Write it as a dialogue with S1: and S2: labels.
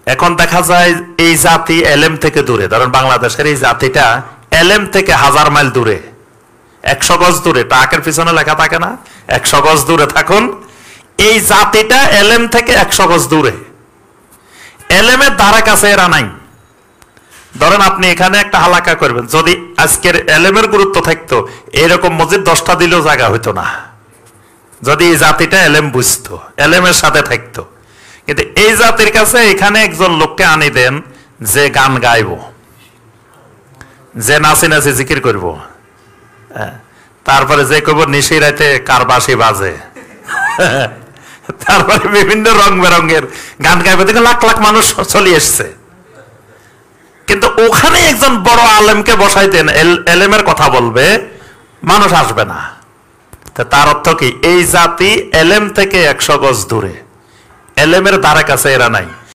S1: এখন দেখা যায় এই জাতি এলেম থেকে দূরে, ধরেন বাংলাদেশের এই জাতিটা এলেম থেকে 1000 মাইল দূরে, 100 গজ দূরে। ট্রাকের পিছনে লেখা থাকে না 100 গজ দূরে থাকুন, এই জাতিটা এলেম থেকে 100 গজ দূরে, এলেমের ধারে কাছে এরা নাই। ধরেন আপনি এখানে একটা হালাকা করবেন, যদি আজকের এলেমের গুরুত্ব থাকতো এরকম মসজিদ 10টা দিলেও জায়গা হইতো না, যদি এই জাতিটা এলেম বুঝতো, এলেমের সাথে থাকতো। কিন্তু এই জাতির কাছে এখানে একজন লোককে আনি দেন যে গান গাইব, যে নাচি নাচি জিকির করব, তারপরে যে কব নিশি রাতে কার বাঁশি বাজে, তারপরে বিভিন্ন রং বেরঙের গান গাইবে, দেখে লাখ লাখ মানুষ চলে এসছে। কিন্তু ওখানে একজন বড় আলেমকে বসাই দেন, এলেমের কথা বলবে, মানুষ আসবে না। তার অর্থ কি? এই জাতি এলেম থেকে 100 গজ দূরে, এলেমের ধারে কাছে এরা নাই।